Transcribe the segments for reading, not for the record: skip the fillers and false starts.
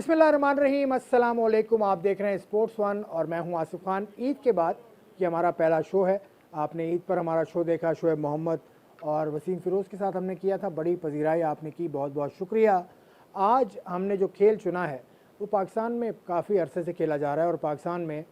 बिस्मिल्लाहिर्रहमानिर्रहीम, अस्सलाम वालेकुम। आप देख रहे हैं स्पोर्ट्स वन और मैं हूं आसिफ खान। ईद के बाद ये हमारा पहला शो है। आपने ईद पर हमारा शो देखा, शोएब मोहम्मद और वसीम फ़िरोज़ के साथ हमने किया था। बड़ी पजीराई आपने की, बहुत बहुत शुक्रिया। आज हमने जो खेल चुना है वो पाकिस्तान में काफ़ी अरसे से खेला जा रहा है और पाकिस्तान में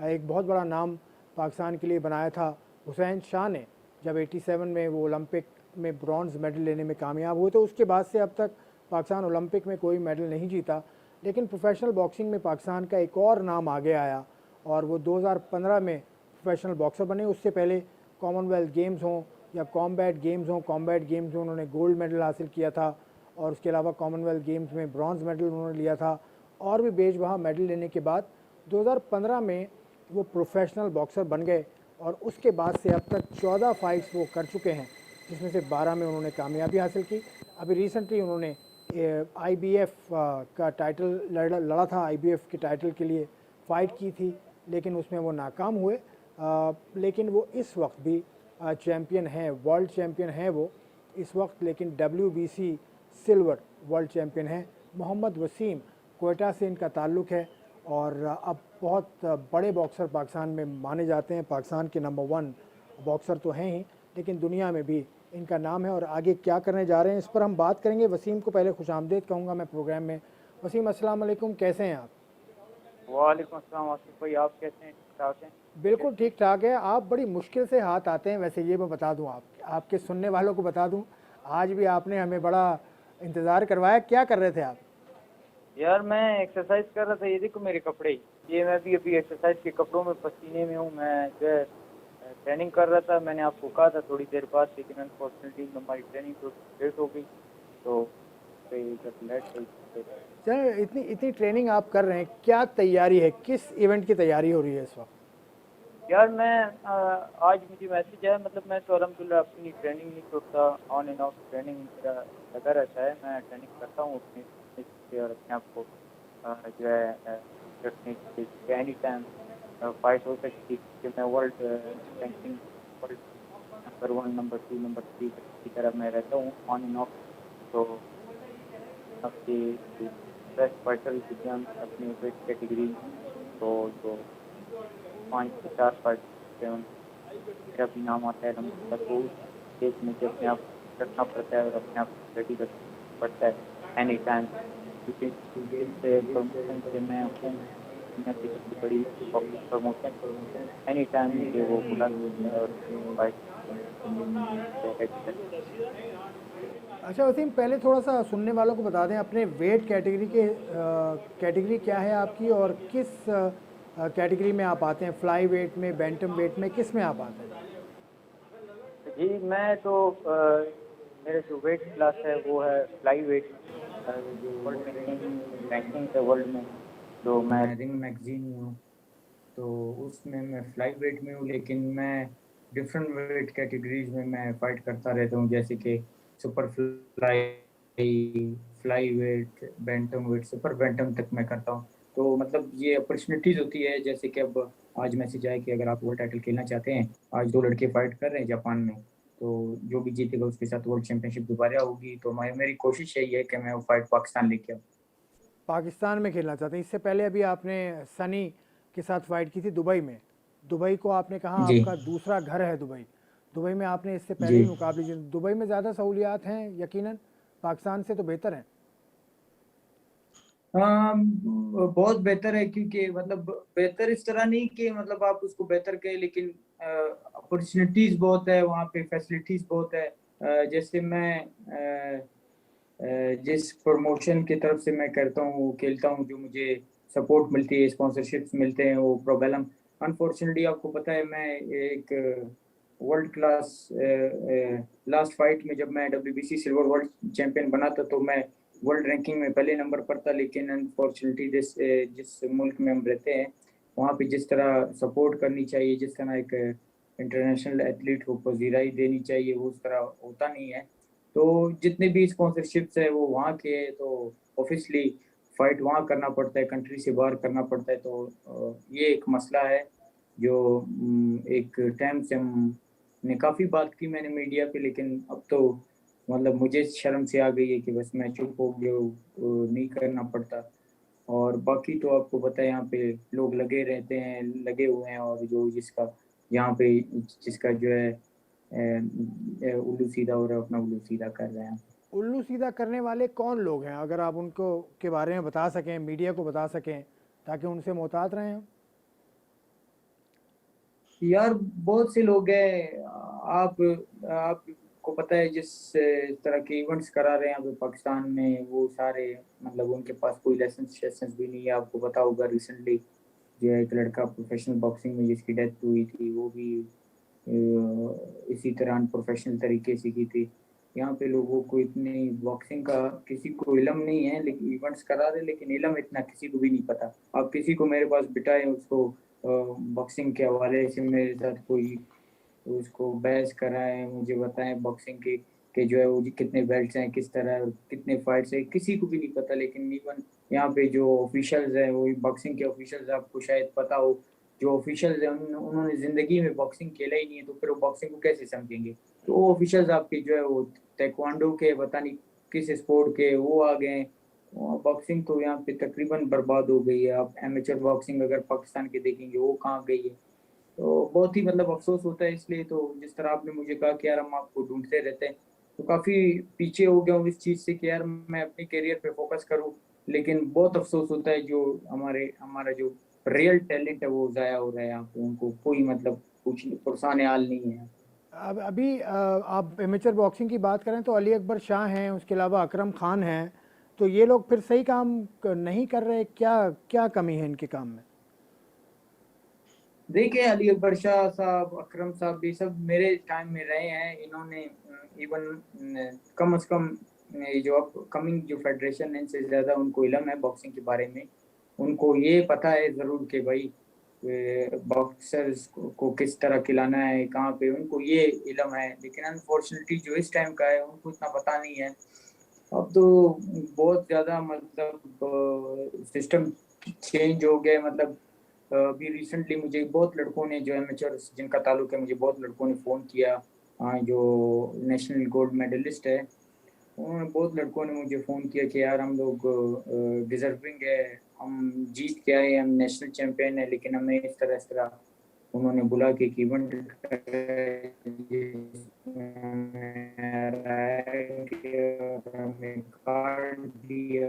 एक बहुत बड़ा नाम पाकिस्तान के लिए बनाया था हुसैन शाह ने, जब 87 में वो ओलंपिक में ब्रॉन्ज़ मेडल लेने में कामयाब हुए। तो उसके बाद से अब तक पाकिस्तान ओलंपिक में कोई मेडल नहीं जीता, लेकिन प्रोफेशनल बॉक्सिंग में पाकिस्तान का एक और नाम आगे आया और वो 2015 में प्रोफेशनल बॉक्सर बने। उससे पहले कॉमनवेल्थ गेम्स हों या कॉम्बैट गेम्स में उन्होंने गोल्ड मेडल हासिल किया था और उसके अलावा कॉमनवेल्थ गेम्स में ब्रॉन्ज़ मेडल उन्होंने लिया था और भी बेजबहा मेडल लेने के बाद 2015 में वो प्रोफेशनल बॉक्सर बन गए और उसके बाद से अब तक 14 फाइट्स वो कर चुके हैं, जिसमें से 12 में उन्होंने कामयाबी हासिल की। अभी रिसेंटली उन्होंने आईबीएफ का टाइटल लड़ा था, आईबीएफ के टाइटल के लिए फ़ाइट की थी, लेकिन उसमें वो नाकाम हुए। लेकिन वो इस वक्त भी चैम्पियन हैं, वर्ल्ड चैम्पियन हैं वो इस वक्त, लेकिन WBC सिल्वर वर्ल्ड चैम्पियन हैं। मोहम्मद वसीम, कोयटा से इनका ताल्लुक़ है और अब बहुत बड़े बॉक्सर पाकिस्तान में माने जाते हैं। पाकिस्तान के नंबर 1 बॉक्सर तो हैं ही, लेकिन दुनिया में भी इनका नाम है और आगे क्या करने जा रहे हैं इस पर हम बात करेंगे। वसीम को पहले खुशामदीद कहूँगा मैं प्रोग्राम में। वसीम, अस्सलाम वालेकुम, कैसे हैं आप? वालेकुम अस्सलाम आसिफ भाई, आप कैसे हैं? ठीक ठाक हैं? बिल्कुल ठीक ठाक है। आप बड़ी मुश्किल से हाथ आते हैं वैसे, ये मैं बता दूं, आपके सुनने वालों को बता दूं, आज भी आपने हमें बड़ा इंतज़ार करवाया। क्या कर रहे थे आप? यार मैं एक्सरसाइज कर रहा था। ये देखो मेरे कपड़े, ये मैं भी अभी एक्सरसाइज के कपड़ों में पसीने में हूँ। मैं जो है ट्रेनिंग कर रहा था। मैंने आपको कहा था थोड़ी देर बाद, लेकिन अनफॉर्चुनेटली हमारी ट्रेनिंग तो लेट हो गई, तो जब लेट हुई तो चल, इतनी इतनी ट्रेनिंग आप कर रहे हैं, क्या तैयारी है, किस इवेंट की तैयारी हो रही है इस वक्त? यार मैं आज मुझे मैसेज आया। मतलब मैं तो अल्हम्दुलिल्लाह अपनी ट्रेनिंग नहीं छोड़ता, ऑन एंड ऑफ ट्रेनिंग मेरा लगा रहता है। मैं ट्रेनिंग करता हूँ अपने fitness के और अपने आप को जो है रखने के लिए। एनी टाइम फाइट हो सकती है कि मैं world ranking, world number 1, number 2, number 3 की तरह मैं रहता हूँ ऑन एंड ऑफ। तो आपके बेस्ट फाइटर अपनी वेट कैटेगरी, तो जो 5 से 4 फाइट हैं मेरा भी नाम आता है नंबर। तो स्टेज में मुझे अपने आप रखना पड़ता है और अपने आप रेडी रखना पड़ता है एनी टाइम, क्योंकि से प्रमोशन से मैं हूँ, दुनिया की सबसे बड़ी प्रमोशन। एनी टाइम मुझे वो बुला सकते हैं और फाइट रेडी। अच्छा वसीम, पहले थोड़ा सा सुनने वालों को बता दें अपने वेट कैटेगरी के, कैटेगरी क्या है आपकी और किस कैटेगरी में आप आते हैं? फ्लाई वेट में, बैंटम वेट में, किस में आप आते हैं? जी मैं तो मेरे जो वेट क्लास है वो है फ्लाई वेट। जो वर्ल्ड रैंकिंग है वर्ल्ड में, जो मैं रिंग मैगजीन में हूँ, तो उसमें मैं फ्लाई वेट में हूँ। लेकिन मैं डिफरेंट वेट कैटेगरीज में मैं फाइट करता रहता हूँ, जैसे कि super flyweight, flyweight, bantamweight, super bantam तक मैं करता हूँ। तो मतलब ये अपॉर्चुनिटीज़ होती है, जैसे कि अब आज मैसेज आया कि अगर आप वर्ल्ड टाइटल खेलना चाहते हैं, आज 2 लड़के फाइट कर रहे हैं जापान में, तो जो भी जीतेगा उसके साथ वर्ल्ड चैंपियनशिप दोबारा होगी। तो मेरी कोशिश यही है कि मैं वो फाइट पाकिस्तान लेके आऊँ। पाकिस्तान में खेलना चाहते हैं। इससे पहले अभी आपने सनी के साथ फाइट की थी दुबई में। दुबई को आपने कहा जी आपका दूसरा घर है दुबई। दुबई में आपने इससे पहले जी। ही मुकाबले जीते। दुबई में ज़्यादा सहूलियात हैं यकीनन, पाकिस्तान से तो बेहतर हैं। हाँ, बहुत बेहतर है, क्योंकि मतलब बेहतर इस तरह नहीं कि मतलब आप उसको बेहतर कहें, लेकिन अपॉर्चुनिटीज बहुत है वहाँ पे, फैसिलिटीज बहुत है। जैसे मैं जिस प्रमोशन की तरफ से मैं करता हूँ, खेलता हूँ, जो मुझे सपोर्ट मिलती है, स्पॉन्सरशिप्स मिलते हैं, वो प्रोबेलम। अनफॉर्चुनेटली आपको पता है, मैं एक वर्ल्ड क्लास लास्ट फाइट में जब मैं WBC सिल्वर वर्ल्ड चैंपियन बना था, तो मैं वर्ल्ड रैंकिंग में पहले नंबर पर था। लेकिन अनफॉर्चुनेटली जिस मुल्क में हम रहते हैं, वहाँ पे जिस तरह सपोर्ट करनी चाहिए, जिस तरह एक इंटरनेशनल एथलीट को पजीराई देनी चाहिए, वो उस तरह होता नहीं है। तो जितने भी स्पॉन्सरशिप्स है वो वहाँ के है, तो ऑब्वियसली फाइट वहाँ करना पड़ता है, कंट्री से बाहर करना पड़ता है। तो ये एक मसला है जो एक टाइम से हमने काफ़ी बात की मैंने मीडिया पे, लेकिन अब तो मतलब मुझे शर्म से आ गई है कि बस मैं चुप हो गया, नहीं करना पड़ता। और बाकी तो आपको पता है यहाँ पे लोग लगे रहते हैं, लगे हुए हैं, और जो जिसका यहाँ पे जिसका जो है उल्लू सीधा हो रहा है अपना उल्लू सीधा कर रहे हैं। उल्लू सीधा करने वाले कौन लोग हैं, अगर आप उनको के बारे में बता सकें, मीडिया को बता सकें, ताकि उनसे मोहतात रहें हम। यार बहुत से लोग हैं। आप आपको पता है जिस तरह के इवेंट्स करा रहे हैं यहाँ पे पाकिस्तान में, वो सारे मतलब उनके पास कोई लाइसेंस भी नहीं है। आपको पता होगा रिसेंटली जो है एक लड़का प्रोफेशनल बॉक्सिंग में जिसकी डेथ हुई थी, वो भी इसी तरह अनप्रोफेशनल तरीके से की थी। यहाँ पे लोगों को इतनी बॉक्सिंग का किसी को इलम नहीं है, लेकिन इवेंट्स करा रहे, लेकिन इलम इतना किसी को भी नहीं पता। आप किसी को मेरे पास बिठाए उसको बॉक्सिंग के हवाले से मेरे साथ कोई उसको बहस कराए, मुझे बताएं बॉक्सिंग के जो है वो कितने बेल्ट्स हैं, किस तरह कितने फाइट्स है, किसी को भी नहीं पता। लेकिन इवन यहाँ पे जो ऑफिशियल्स हैं, वो बॉक्सिंग के ऑफिशियल्स, आपको शायद पता हो, जो ऑफिशियल्स हैं उन्होंने जिंदगी में बॉक्सिंग खेला ही नहीं है, तो फिर वो बॉक्सिंग को कैसे समझेंगे। तो वो ऑफिशियल्स आपके जो है वो ताइक्वांडो के पता नहीं किस स्पोर्ट के वो आ गए हैं। बॉक्सिंग तो यहाँ पे तकरीबन बर्बाद हो गई है। आप एमेचर बॉक्सिंग अगर पाकिस्तान की देखेंगे वो कहाँ गई है। तो बहुत ही मतलब अफसोस होता है। इसलिए तो जिस तरह आपने मुझे कहा कि यार हम आपको ढूंढते रहते हैं, तो काफी पीछे हो गया हूँ इस चीज से कि यार मैं अपने करियर पे फोकस करूँ। लेकिन बहुत अफसोस होता है जो हमारा जो रियल टैलेंट है वो जाया हो रहा है। यहाँ पे उनको कोई मतलब कुछ पुरसाने हाल नहीं है। अब अभी आप एमेचर बॉक्सिंग की बात करें तो अली अकबर शाह हैं, उसके अलावा अकरम खान हैं, तो ये लोग फिर सही काम नहीं कर रहे, क्या क्या कमी है इनके काम में? देखिए अली अकबर शाह साहब, अकरम साहब भी सब मेरे टाइम में रहे हैं। इन्होंने इवन कम से कम ये जो अपकमिंग जो फेडरेशन है इनसे ज्यादा उनको इलम है बॉक्सिंग के बारे में। उनको ये पता है जरूर कि भाई बॉक्सर्स को किस तरह खिलाना है, कहाँ पे, उनको ये इलम है। लेकिन अनफॉर्चुनेटली जो इस टाइम का है उनको इतना पता नहीं है। अब तो बहुत ज्यादा मतलब सिस्टम चेंज हो गया है। मतलब अभी रिसेंटली मुझे बहुत लड़कों ने जो एमेचर जिनका ताल्लुक है, मुझे बहुत लड़कों ने फ़ोन किया। जो नेशनल गोल्ड मेडलिस्ट है, उन्होंने बहुत लड़कों ने मुझे फ़ोन किया कि यार हम लोग डिजर्विंग है, हम जीत के आए, हम नेशनल चैंपियन है, लेकिन हमें इस तरह उन्होंने बुला के एक इवेंट हमें कार्ड दिया।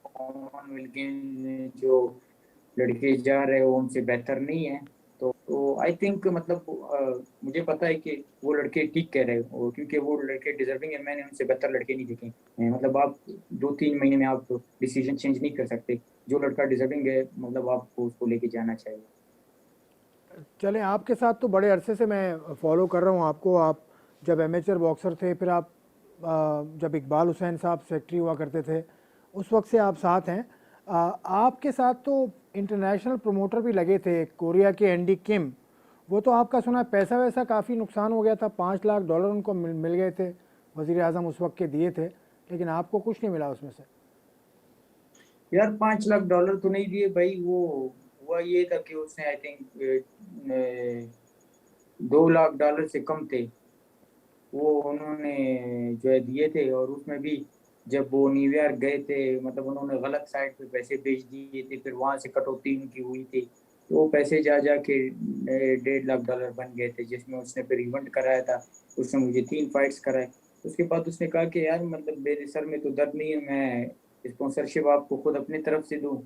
कॉमनवेल्थ गेम में जो लड़के जा रहे हो उनसे बेहतर नहीं है। तो आई थिंक मतलब मुझे पता है कि वो लड़के ठीक कह रहे हो, क्योंकि वो लड़के डिजर्विंग है। मैंने उनसे बेहतर लड़के नहीं देखे। मतलब आप 2-3 महीने में आप डिसीजन चेंज नहीं कर सकते। जो लड़का डिजर्विंग है मतलब आपको उसको लेके जाना चाहिए। चलें, आपके साथ तो बड़े अरसे से मैं फॉलो कर रहा हूँ आपको। आप जब एमेचर बॉक्सर थे, फिर आप जब इकबाल हुसैन साहब सेक्रेटरी हुआ करते थे, उस वक्त से आप साथ हैं। आपके साथ तो इंटरनेशनल प्रमोटर भी लगे थे, कोरिया के एंडी किम। वो तो आपका सुना है पैसा वैसा काफ़ी नुकसान हो गया था, $5 लाख उनको मिल गए थे, वज़ीर आज़म उस वक्त के दिए थे, लेकिन आपको कुछ नहीं मिला उसमें से। यार $5 लाख तो नहीं दिए भाई। वो हुआ ये था कि उसने आई थिंक $2 लाख से कम थे वो उन्होंने जो है दिए थे। और उसमें भी जब वो न्यूयॉर्क गए थे, मतलब उन्होंने गलत साइट पे पैसे भेज दिए थे, फिर वहां से कटौती उनकी हुई थी। तो वो पैसे जा जा के $1.5 लाख बन गए थे, जिसमें उसने फिर इवेंट कराया था। उसने मुझे 3 फाइट्स कराए। उसके बाद उसने कहा कि यार मतलब मेरे सर में तो दर्द नहीं है, मैं स्पॉन्सरशिप आपको खुद अपनी तरफ से दूं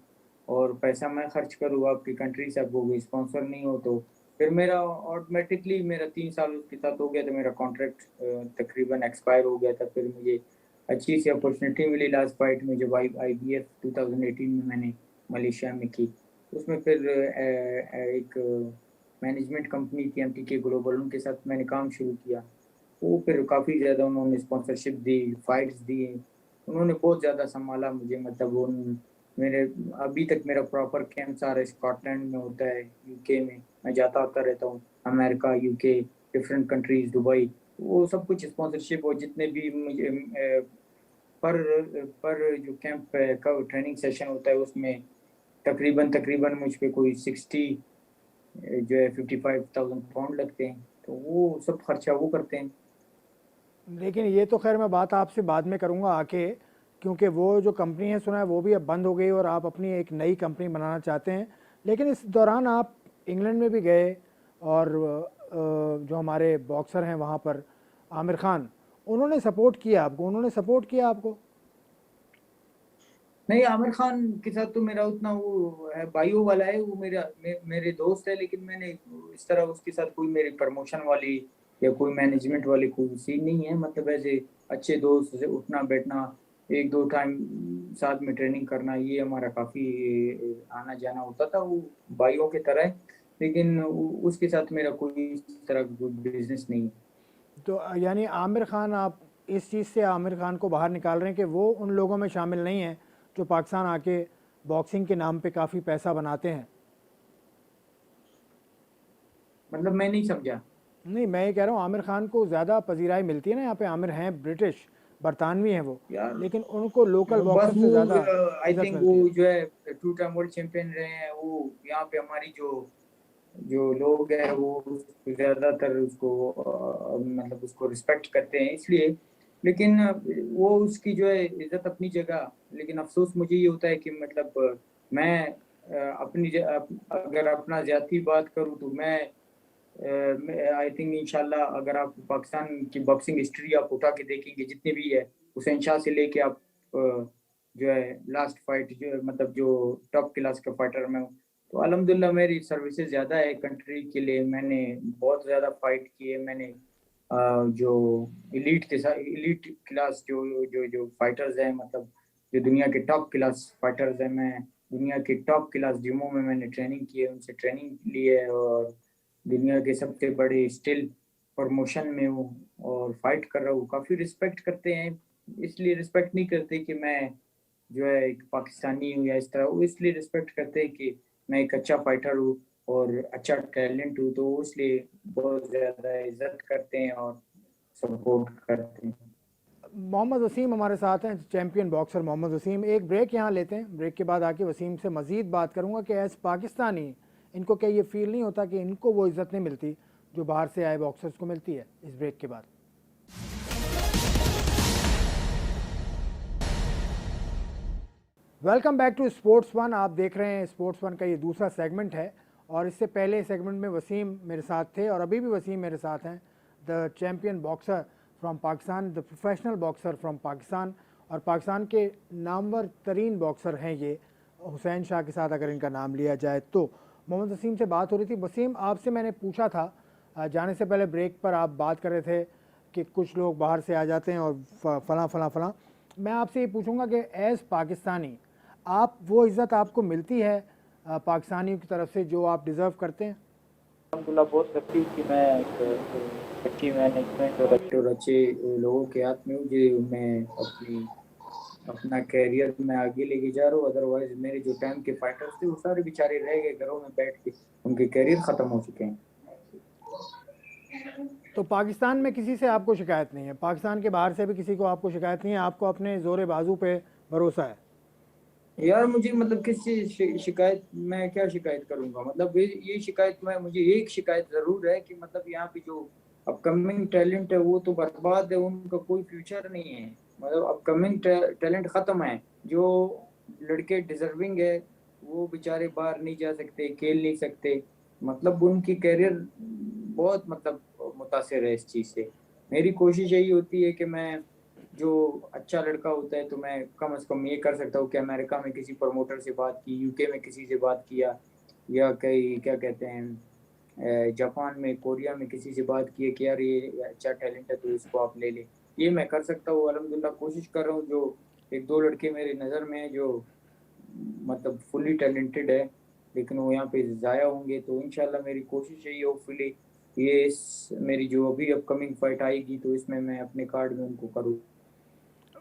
और पैसा मैं खर्च करूँ, आपकी कंट्री से आपको कोई स्पॉन्सर नहीं हो। तो फिर मेरा ऑटोमेटिकली मेरा 3 साल उसके साथ हो गया था। मेरा कॉन्ट्रैक्ट तकरीबन एक्सपायर हो गया था। फिर मुझे अच्छी सी अपॉर्चुनिटी मिली लास्ट फाइट में, जब IBF 2018 में मैंने मलेशिया में की। उसमें फिर एक मैनेजमेंट कंपनी थी MTK ग्लोबल, उनके साथ मैंने काम शुरू किया। वो फिर काफ़ी ज़्यादा उन्होंने स्पॉन्सरशिप दी, फाइट्स दी। उन्होंने बहुत ज़्यादा संभाला मुझे। मतलब उन मेरे अभी तक मेरा प्रॉपर कैंप सारा स्कॉटलैंड में होता है, UK में। मैं जाता आता रहता हूँ, America, UK, different countries, Dubai. वो सब कुछ स्पॉन्सरशिप और जितने भी मुझे पर पर जो कैंप का ट्रेनिंग सेशन होता है उसमें तकरीबन तकरीबन मुझ पे कोई 60 जो है 55,000 पाउंड लगते हैं। तो वो सब खर्चा वो करते हैं। लेकिन ये तो खैर मैं बात आपसे बाद में करूंगा आके, क्योंकि वो जो कंपनी है सुना है वो भी अब बंद हो गई और आप अपनी एक नई कंपनी बनाना चाहते हैं। लेकिन इस दौरान आप इंग्लैंड में भी गए और जो हमारे बॉक्सर हैं वहाँ पर आमिर खान, उन्होंने सपोर्ट किया आपको, उन्होंने सपोर्ट किया आपको? नहीं, आमिर खान के साथ तो मेरा उतना वो है, बायो वाला है वो, मेरे दोस्त है, लेकिन मैंने इस तरह उसके साथ कोई मेरी प्रमोशन वाली या कोई मैनेजमेंट वाली कोई सीन नहीं है। मतलब ऐसे अच्छे दोस्त से उठना बैठना, एक दो टाइम साथ में ट्रेनिंग करना, ये हमारा काफी आना जाना होता था, वो भाइयों की तरह है। लेकिन उसके साथ मेरा कोई इस तरह का कोई बिजनेस नहीं है। तो यानी आमिर खान, आप इस चीज़ से आमिर खान को बाहर निकाल रहे हैं कि वो उन लोगों में शामिल नहीं है जो पाकिस्तान आके बॉक्सिंग के नाम पे काफ़ी पैसा बनाते हैं? मतलब मैं नहीं समझा। नहीं, मैं ये कह रहा हूँ आमिर खान को ज़्यादा पजीराई मिलती है ना यहाँ पे। आमिर हैं ब्रिटिश, बरतानवी हैं वो, यार लेकिन उनको लोकल बस बॉक्सर से वो ज़्यादा आई इज्जत थिंक वो मिलती है। जो है टू टाइम वर्ल्ड चैंपियन रहे हैं, वो यहाँ पे हमारी जो जो लोग हैं वो ज्यादातर उसको मतलब उसको रिस्पेक्ट करते हैं इसलिए। लेकिन वो उसकी जो है इज्जत अपनी जगह। लेकिन अफसोस मुझे ये होता है कि मतलब मैं अगर अपना ज्यादा बात करूँ तो मैं आई थिंक इंशाल्लाह अगर आप पाकिस्तान की बॉक्सिंग हिस्ट्री आप उठा के देखेंगे जितनी भी है, हुसैन शाह से लेके आप जो है लास्ट फाइट जो मतलब जो टॉप क्लास का फाइटर मैं हूँ, तो अल्हम्दुलिल्लाह मेरी सर्विसेज ज़्यादा है कंट्री के लिए। मैंने बहुत ज़्यादा फाइट किए। मैंने जो इलीट के साथ इलीट क्लास जो फाइटर्स हैं, मतलब जो दुनिया के टॉप क्लास फाइटर्स हैं, मैं दुनिया के टॉप क्लास जिमों में मैंने ट्रेनिंग की है, उनसे ट्रेनिंग ली है, और दुनिया के सबसे बड़े स्टिल प्रमोशन में हूँ और फाइट कर रहा हूँ। काफ़ी रिस्पेक्ट करते हैं, इसलिए रिस्पेक्ट नहीं करते कि मैं जो है एक पाकिस्तानी हूँ या इस तरह, वो इसलिए रिस्पेक्ट करते हैं कि मैं एक अच्छा फाइटर हूँ और अच्छा टैलेंट हूँ, तो वो इसलिए बहुत ज़्यादा इज्जत करते हैं और सपोर्ट करते हैं। मोहम्मद वसीम हमारे साथ हैं, चैंपियन बॉक्सर मोहम्मद वसीम। एक ब्रेक यहाँ लेते हैं, ब्रेक के बाद आके वसीम से मज़ीद बात करूँगा कि एज पाकिस्तानी इनको क्या ये फील नहीं होता कि इनको वो इज़्ज़त नहीं मिलती जो बाहर से आए बॉक्सर्स को मिलती है। इस ब्रेक के बाद welcome back to sports One. आप देख रहे हैं स्पोर्ट्स वन का ये दूसरा सेगमेंट है, और इससे पहले सेगमेंट में वसीम मेरे साथ थे और अभी भी वसीम मेरे साथ हैं, the champion boxer from Pakistan, the professional boxer from Pakistan. और पाकिस्तान के नामवर तरीन बॉक्सर हैं ये, हुसैन शाह के साथ अगर इनका नाम लिया जाए तो। मोहम्मद वसीम से बात हो रही थी। वसीम, आपसे मैंने पूछा था जाने से पहले ब्रेक पर, आप बात कर रहे थे कि कुछ लोग बाहर से आ जाते हैं और फलां फलां फलां। मैं आपसे ये पूछूंगा कि एज़ पाकिस्तानी आप वो इज़्ज़त आपको मिलती है पाकिस्तानियों की तरफ से जो आप डिज़र्व करते हैं? अल्हम्दुलिल्लाह बहुत लकी हूँ कि मैं एक अच्छी मैनेजमेंट और अच्छे लोगों के हाथ में हूँ जो मैं अपना कैरियर में आगे लेके जा रहा हूँ। अदरवाइज मेरे जो टाइम के फाइटर्स थे वो सारे बेचारे रह गए घरों में बैठ के, उनके कैरियर खत्म हो चुके हैं। तो पाकिस्तान में किसी से आपको शिकायत नहीं है, पाकिस्तान के बाहर से भी किसी को आपको शिकायत नहीं है, आपको अपने ज़ोर बाजू पे भरोसा है? यार मुझे मतलब किसी शिकायत, मैं क्या शिकायत करूंगा? मतलब ये शिकायत में मुझे एक शिकायत जरूर है कि मतलब यहाँ पे जो अपकमिंग टैलेंट है वो तो बर्बाद है, उनका कोई फ्यूचर नहीं है। मतलब अपकमिंग टैलेंट खत्म है। जो लड़के डिजर्विंग है वो बेचारे बाहर नहीं जा सकते, खेल नहीं सकते। मतलब उनकी कैरियर बहुत मतलब मुतासिर है इस चीज से। मेरी कोशिश यही होती है कि मैं जो अच्छा लड़का होता है तो मैं कम से कम ये कर सकता हूँ कि अमेरिका में किसी प्रमोटर से बात की, यूके में किसी से बात किया, या कई क्या कहते हैं जापान में, कोरिया में किसी से बात की है कि यार ये अच्छा टैलेंट है तो इसको आप ले लें। ये मैं कर सकता हूँ, अल्हम्दुलिल्लाह कोशिश कर रहा हूँ। जो एक दो लड़के मेरे नज़र में हैं जो मतलब फुली टैलेंटेड है, लेकिन वो यहाँ पे ज़ाया होंगे, तो इंशाल्लाह मेरी कोशिश यही होपफुली ये इस मेरी जो अभी अपकमिंग फाइट आएगी तो इसमें मैं अपने कार्ड में उनको करूँ।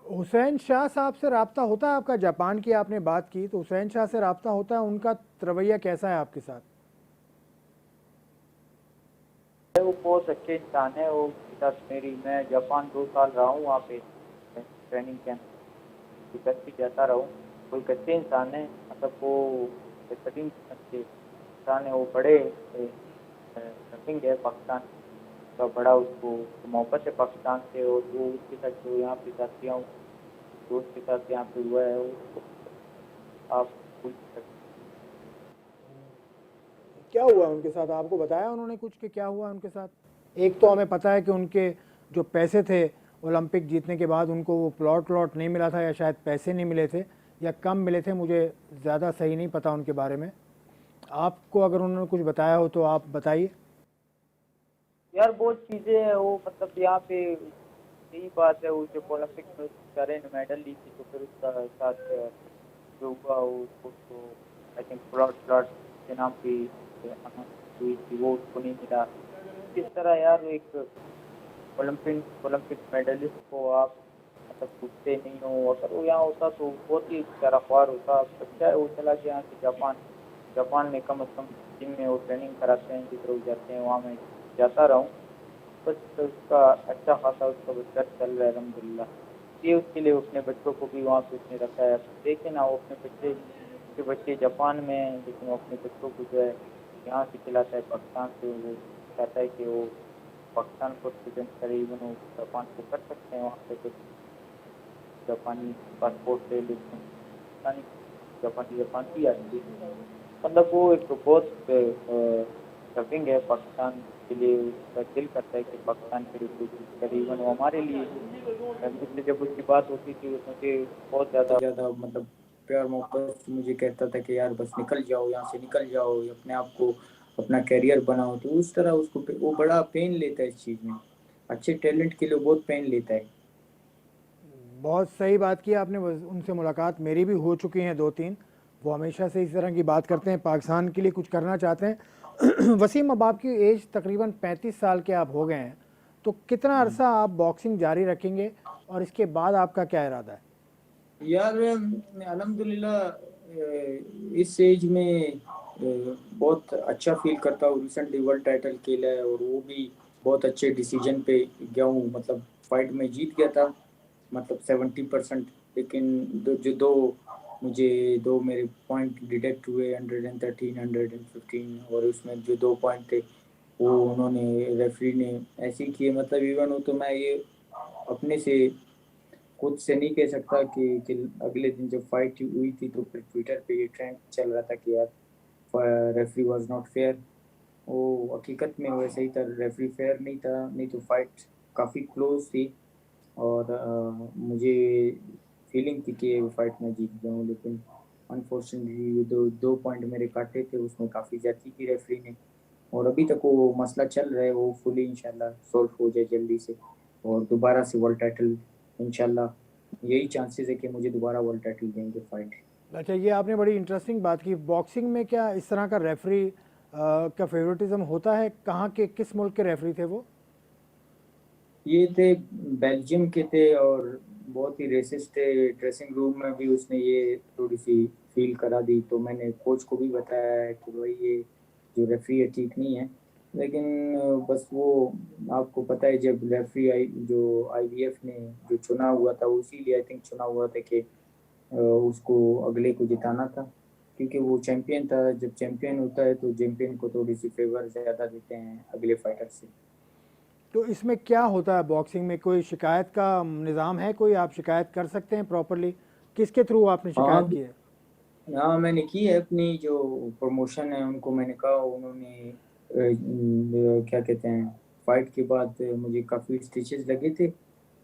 हुसैन शाह साहब से रब्ता होता है आपका? जापान की आपने बात की, तो हुसैन शाह से रब्ता होता है? उनका रवैया कैसा है आपके साथ? वो बहुत अच्छे इंसान है। वो साथ मेरी, मैं जापान 2 साल रहा हूँ वहाँ पे ट्रेनिंग कैंप करके जाता रहा हूँ। कोई अच्छे इंसान है, मतलब वो बेहतरीन अच्छे इंसान है। वो बड़े रनिंग है पाकिस्तान का, बड़ा उसको मोहब्बत है पाकिस्तान से, और वो उसके साथ जो यहाँ पे साथियाँ हूँ दोस्त के साथ यहाँ पे हुआ है वो आप पूछ सकते क्या हुआ उनके साथ, आपको बताया उन्होंने कुछ कि क्या हुआ उनके साथ? एक तो हमें पता है कि उनके जो पैसे थे ओलंपिक जीतने के बाद उनको वो प्लॉट नहीं मिला था, या शायद पैसे नहीं मिले थे या कम मिले थे, मुझे ज़्यादा सही नहीं पता उनके बारे में। आपको अगर उन्होंने कुछ बताया हो तो आप बताइए। यार बहुत चीज़ें हैं वो मतलब यहाँ पे यही बात है वो जब ओलंपिक में करें मेडल ली थी तो फिर उसका साथ जो हुआ उसको तो आई थिंक प्लॉट के नाम पे अनाउंस हुई थी वो उसको नहीं मिला। किस तरह यार एक ओलंपिक मेडलिस्ट को आप मतलब पूछते नहीं हो, अगर वो यहाँ होता तो बहुत ही शराफार होता। अच्छा है वो चला गया यहाँ से जापान। जापान में कम अज़ कम जिम में वो ट्रेनिंग कराते हैं जिधर वो जाते हैं वहाँ मैं जाता रहा हूँ। बस तो उसका अच्छा खासा उसका बच्चा चल रहा है अल्हम्दुलिल्लाह। ये उसके लिए अपने बच्चों को भी वहाँ पे उसने रखा है। देखे ना वो अपने बच्चे के बच्चे जापान में हैं लेकिन वो अपने बच्चों को जो है यहाँ से खिलाता है पाकिस्तान से। वो चाहता है कि वो पाकिस्तान को रिप्रेजेंट करे, इवन वो जापान को कर सकते हैं वहाँ पे तो जापानी पासपोर्ट ले लेते हैं पाकिस्तानी जापान की आती है। मतलब वो एक बहुत शॉकिंग है पाकिस्तान के लिए। उसका दिल करता है कि पाकिस्तान के लिए कुछ करे, इवन वो हमारे लिए मुझसे जब उसकी बात होती थी मुझे बहुत ज़्यादा मतलब प्यार मोहब्बत से मुझे कहता था कि यार बस निकल जाओ यहाँ से, निकल जाओ, अपने आप को अपना कैरियर बनाओ। तो उस तरह उसको वो बड़ा पेन लेता है इस चीज़ में, अच्छे टैलेंट के लिए बहुत पेन लेता है। बहुत सही बात की आपने, उनसे मुलाकात मेरी भी हो चुकी हैं 2-3। वो हमेशा से इस तरह की बात करते हैं, पाकिस्तान के लिए कुछ करना चाहते हैं। वसीम, अब आपकी एज तकरीबन 35 साल के आप हो गए हैं, तो कितना अरसा आप बॉक्सिंग जारी रखेंगे और इसके बाद आपका क्या इरादा है? यार अल्हम्दुलिल्लाह इस एज में बहुत अच्छा फील करता हूँ। रिसेंटली वर्ल्ड टाइटल खेला है और वो भी बहुत अच्छे डिसीजन पे गया हूँ। मतलब फाइट में जीत गया था, मतलब 70%। लेकिन दो मुझे दो मेरे पॉइंट डिडक्ट हुए, 113 115, और उसमें जो 2 पॉइंट थे वो उन्होंने रेफरी ने ऐसे ही किए। मतलब इवन हो तो मैं ये अपने से खुद से नहीं कह सकता कि अगले दिन जब फाइट हुई थी तो फिर ट्विटर पे ये ट्रेंड चल रहा था कि यार रेफरी वाज नॉट फेयर। वो हकीकत में वैसे ही था, रेफरी फेयर नहीं था, नहीं तो फाइट काफ़ी क्लोज थी। और मुझे फीलिंग थी कि वो फाइट मैं जीत जाऊँ, लेकिन अनफॉर्चुनेटली दो पॉइंट मेरे काटे थे, उसमें काफ़ी ज्यादती की रेफरी ने। और अभी तक वो मसला चल रहा है, वो फुली इंशाल्लाह सॉल्व हो जाए जल्दी से और दोबारा से वर्ल्ड टाइटल इंशाल्लाह। यही चांसेस है कि मुझे दोबारा वर्ल्ड टाइटल देंगे फाइट। अच्छा, ये आपने बड़ी इंटरेस्टिंग बात की। बॉक्सिंग में क्या इस तरह का रेफरी का फेवरेटिज्म होता है? कहाँ के, किस मुल्क के रेफरी थे वो? ये थे बेल्जियम के थे और बहुत ही रेसिस्ट थे। ड्रेसिंग रूम में भी उसने ये थोड़ी सी फील करा दी, तो मैंने कोच को भी बताया है कि भाई ये जो रेफरी है ठीक नहीं है। लेकिन बस वो आपको पता है जब रेफरी जो आईबीएफ ने जो चुना हुआ था उसी लिए आई थिंक चुना हुआ था कि उसको अगले को जिताना था, क्योंकि वो चैंपियन था। जब चैंपियन होता है तो चैंपियन को थोड़ी सी फेवर ज़्यादा देते हैं अगले फाइटर से। तो इसमें क्या होता है बॉक्सिंग में? कोई शिकायत का निज़ाम है? कोई आप शिकायत कर सकते हैं प्रॉपरली? किसके थ्रू आपने हाँ, शिकायत की है? हाँ मैंने की है, अपनी जो प्रमोशन है उनको मैंने कहा। उन्होंने क्या कहते हैं, फाइट के बाद मुझे काफ़ी स्टिचेस लगे थे,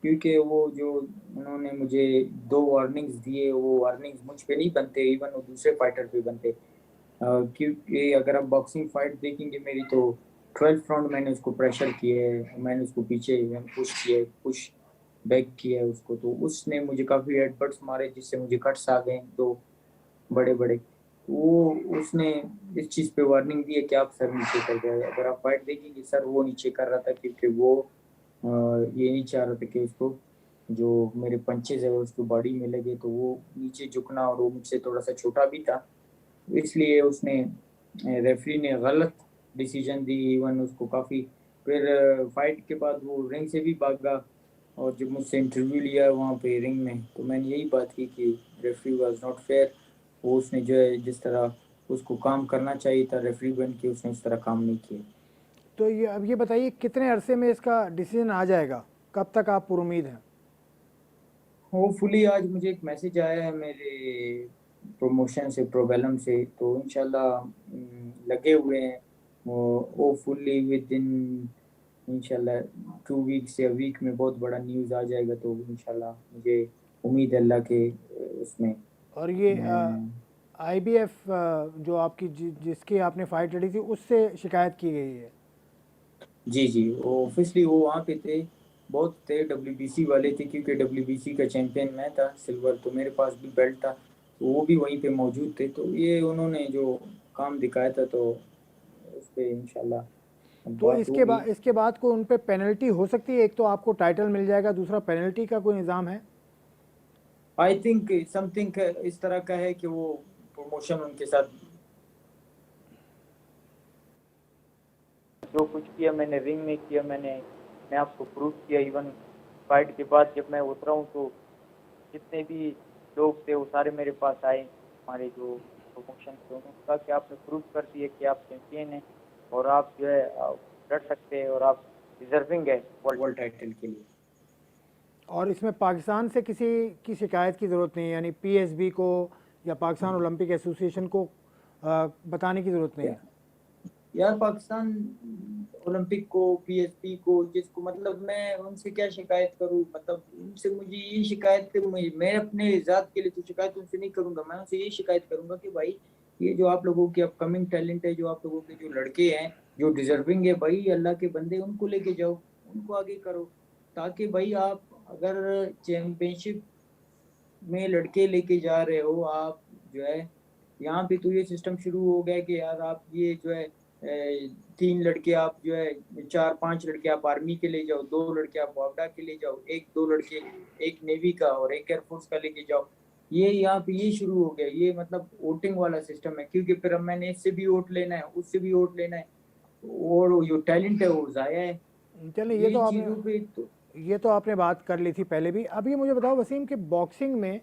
क्योंकि वो जो उन्होंने मुझे 2 वार्निंग्स दिए, वो वार्निंग्स मुझ पे नहीं बनते, इवन वो दूसरे फाइटर पे बनते। क्योंकि अगर आप बॉक्सिंग फाइट देखेंगे मेरी तो 12th राउंड मैंने उसको प्रेशर किया है, मैंने उसको पीछे पुश किया है, पुश बैक किया है उसको, तो उसने मुझे काफ़ी हेडबट्स मारे जिससे मुझे कट्स आ गए दो बड़े बड़े। वो उसने इस चीज़ पे वार्निंग दी है कि आप सर नीचे कर गए। अगर आप फाइट देखेंगे सर वो नीचे कर रहा था, क्योंकि वो ये नहीं चाह रहा था कि उसको जो मेरे पंचेज है वो उसको बॉडी में लगे, तो वो नीचे झुकना, और वो मुझसे थोड़ा सा छोटा भी था, इसलिए उसने रेफरी ने गलत डिसीजन दी। इवन उसको काफ़ी फिर फाइट के बाद वो रिंग से भी भागा, और जब मुझसे इंटरव्यू लिया वहाँ पे रिंग में तो मैंने यही बात की कि रेफरी वाज नॉट फेयर। वो उसने जो है जिस तरह उसको काम करना चाहिए था रेफरी बन के, उसने उस तरह काम नहीं किया। तो ये अब ये बताइए कितने अरसे में इसका डिसीजन आ जाएगा? कब तक आप पुरुमीद हैं? होपफुली आज मुझे एक मैसेज आया है मेरे प्रमोशन से, प्रोबेलम से, तो इंशाल्लाह लगे हुए हैं वो। होपफुली विद इन इंशाल्लाह 2 वीक्स या वीक में बहुत बड़ा न्यूज़ आ जाएगा, तो इंशाल्लाह मुझे उम्मीद है अल्लाह के उसमें और ये मैं। आईबीएफ जो आपकी जिसकी आपने फाइट लड़ी थी उससे शिकायत की गई है? जी जी, वो ऑब्वियसली वो वहाँ पे थे, बहुत थे डब्ल्यूबीसी वाले थे, क्योंकि डब्ल्यूबीसी का चैंपियन मैं था सिल्वर, तो मेरे पास भी बेल्ट था, तो वो भी वहीं पे मौजूद थे, तो ये उन्होंने जो काम दिखाया था तो उस पे इंशाल्लाह तो बात होगी। इसके बाद कोई उन पे पेनल्टी हो सकती है? एक तो आपको टाइटल मिल जाएगा, दूसरा पेनल्टी का कोई निज़ाम है? आई थिंक समथिंग इस तरह का है कि वो प्रमोशन उनके साथ। जो कुछ किया मैंने रिंग में किया, मैंने अपने आप को प्रूव किया। इवन फाइट के बाद जब मैं उतरा हूँ तो जितने भी लोग थे वो सारे मेरे पास आए, हमारे जो प्रमोशन थे, उन्होंने कहा कि आपने प्रूव कर दिया कि आप चैंपियन हैं और आप जो है लड़ सकते हैं और आप डिजर्विंग है वर्ल्ड। वर्ल्ड टाइटल के लिए। और इसमें पाकिस्तान से किसी की शिकायत की ज़रूरत नहीं है, यानी पीएसबी को या पाकिस्तान ओलंपिक एसोसिएशन को बताने की ज़रूरत नहीं है? यार पाकिस्तान ओलंपिक को, पीएसपी को, जिसको मतलब मैं उनसे क्या शिकायत करूं, मतलब उनसे मुझे ये शिकायत मैं अपने जात के लिए तो शिकायत उनसे नहीं करूंगा, मैं उनसे ये शिकायत करूंगा कि भाई ये जो आप लोगों की अपकमिंग टैलेंट है, जो आप लोगों के जो लड़के हैं जो डिजर्विंग है, भाई अल्लाह के बंदे उनको लेके जाओ, उनको आगे करो, ताकि भाई आप अगर चैंपियनशिप में लड़के लेके जा रहे हो आप, जो है यहाँ पे तो ये सिस्टम शुरू हो गया कि यार आप ये जो है 3 लड़के आप जो है 4-5 लड़के आप आर्मी के ले जाओ, 2 लड़के आप वापडा के ले जाओ, 1-2 लड़के एक नेवी का और एक एयरफोर्स का लेके जाओ। ये यहाँ पे ये शुरू हो गया, ये मतलब वोटिंग वाला सिस्टम है, क्योंकि फिर अब मैंने इससे भी वोट लेना है, उससे भी वोट लेना है, और जो टैलेंट है वो जाया है। चलिए, ये चीजों पे तो ये तो आपने बात कर ली थी पहले भी। अब ये मुझे बताओ वसीम कि बॉक्सिंग में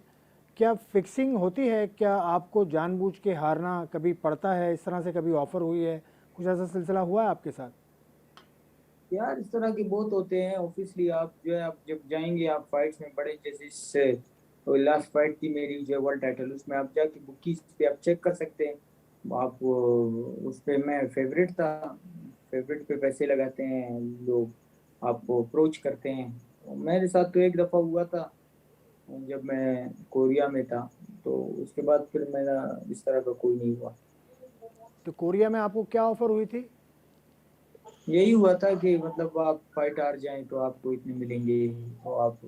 क्या फिक्सिंग होती है? क्या आपको जानबूझ के हारना कभी पड़ता है? इस तरह से कभी ऑफर हुई है? कुछ ऐसा सिलसिला हुआ है आपके साथ? यार इस तरह के बहुत होते हैं ऑब्वियसली, आप जो है आप जब जाएंगे आप फाइट्स में बड़े, जैसे इससे तो लास्ट फाइट थी मेरी जो वर्ल्ड टाइटल, उसमें आप जाके बुकीज पे आप चेक कर सकते हैं, आप उस पे मैं फेवरेट था, फेवरेट पे पैसे लगाते हैं लोग, आपको अप्रोच करते हैं, तो मेरे साथ तो एक दफा हुआ था जब मैं कोरिया में था, तो उसके बाद फिर मेरा इस तरह का कोई नहीं हुआ। तो कोरिया में आपको क्या ऑफर हुई थी? यही हुआ था कि मतलब आप फाइट हार जाएं तो आपको इतने मिलेंगे, तो आप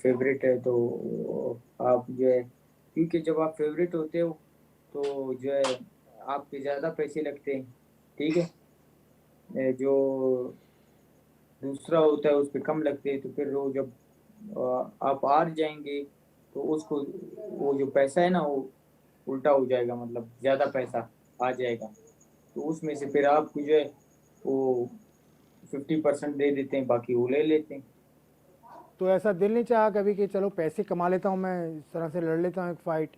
फेवरेट है तो आप जो है, क्योंकि जब आप फेवरेट होते हो तो जो है आप पे ज्यादा पैसे लगते हैं, ठीक है, जो दूसरा होता है उस पे कम लगते हैं, तो फिर वो जब आप हार जाएंगे तो उसको वो जो पैसा है ना वो उल्टा हो जाएगा, मतलब ज्यादा पैसा आ जाएगा, तो उसमें से फिर आपको जो है वो 50% दे देते हैं, बाकी वो ले लेते हैं। तो ऐसा दिल नहीं चाहा कभी कि चलो पैसे कमा लेता हूँ, मैं इस तरह से लड़ लेता हूँ एक फ़ाइट?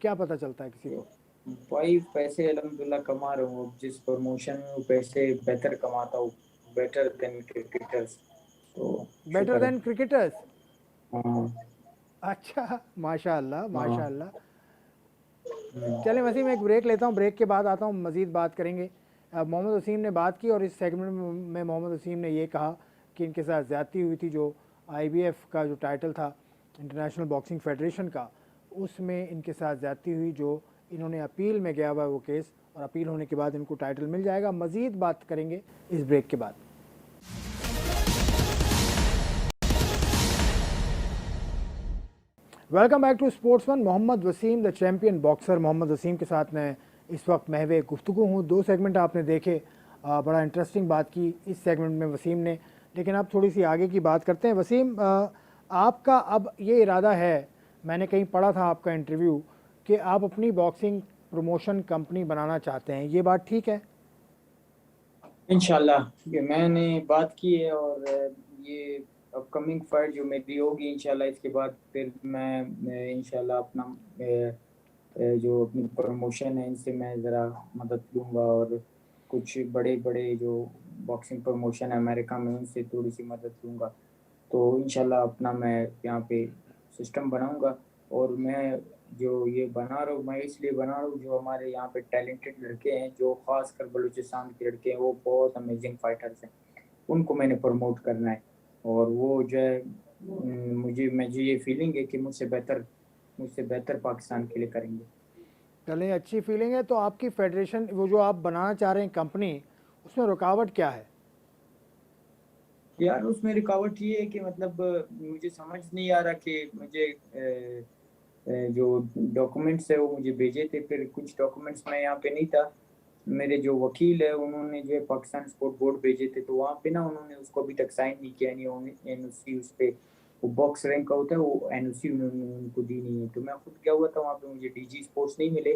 क्या पता चलता है किसी तो को? भाई पैसे अल्हम्दुलिल्लाह कमा रहा हूँ, अब जिस प्रमोशन में वो पैसे बेहतर कमाता हूँ, बेटर देन क्रिकेटर्स, तो बेटर शुक्र है। Than cricketers? हाँ अच्छा, माशाल्लाह हाँ। माशाल्लाह। चलें वसीम, एक ब्रेक लेता हूँ, ब्रेक के बाद आता हूँ, मज़ीद बात करेंगे। मोहम्मद वसीम ने बात की और इस सेगमेंट में मोहम्मद वसीम ने ये कहा कि इनके साथ ज़्यादती हुई थी, जो आईबीएफ का जो टाइटल था इंटरनेशनल बॉक्सिंग फेडरेशन का, उसमें इनके साथ ज़्यादती हुई, जो इन्होंने अपील में गया हुआ है वो केस, और अपील होने के बाद इनको टाइटल मिल जाएगा। मज़ीद बात करेंगे इस ब्रेक के बाद। Welcome back to sports one. Mohammad Waseem the champion boxer Mohammad Waseem के साथ मैं इस वक्त महवे गुफ्तगू हूँ। 2 सेगमेंट आपने देखे, बड़ा इंटरेस्टिंग बात की इस सेगमेंट में वसीम ने, लेकिन अब थोड़ी सी आगे की बात करते हैं। वसीम, आपका अब ये इरादा है, मैंने कहीं पढ़ा था आपका इंटरव्यू, कि आप अपनी बॉक्सिंग प्रमोशन कंपनी बनाना चाहते हैं, ये बात ठीक है? इंशाल्लाह ये मैंने बात की है, और ये अपकमिंग फाइट जो मेरी होगी इंशाल्लाह, इसके बाद फिर मैं इंशाल्लाह अपना जो अपनी प्रमोशन है इनसे मैं ज़रा मदद लूँगा, और कुछ बड़े बड़े जो बॉक्सिंग प्रमोशन है अमेरिका में उनसे थोड़ी सी मदद लूँगा, तो इंशाल्लाह अपना मैं यहाँ पे सिस्टम बनाऊंगा। और मैं जो ये बना रहा हूँ, मैं इसलिए बना रहा हूँ, जो हमारे यहाँ पे टैलेंटेड लड़के हैं, जो खासकर बलूचिस्तान के लड़के हैं, वो बहुत अमेजिंग फाइटर्स हैं, उनको मैंने प्रमोट करना है। और वो जो है मुझे ये फीलिंग है कि मुझसे बेहतर पाकिस्तान के लिए करेंगे। चलिए, अच्छी फीलिंग है। तो आपकी फेडरेशन, वो जो आप बनाना चाह रहे हैं कंपनी, उसमें रुकावट क्या है? यार उसमें रुकावट ये है कि मतलब मुझे समझ नहीं आ रहा कि मुझे जो डॉक्यूमेंट्स है वो मुझे भेजे थे, फिर कुछ डॉक्यूमेंट्स मैं यहाँ पे नहीं था। मेरे जो वकील है उन्होंने जो है पाकिस्तान स्पोर्ट बोर्ड भेजे थे, तो वहाँ पे ना उन्होंने उसको अभी तक साइन नहीं किया, नहीं एनओसी उस पे, वो बॉक्स रैंक का होता है, वो एनओसी उन्होंने उनको दी नहीं है। तो मैं खुद गया हुआ था वहाँ पे, मुझे डीजी स्पोर्ट्स नहीं मिले,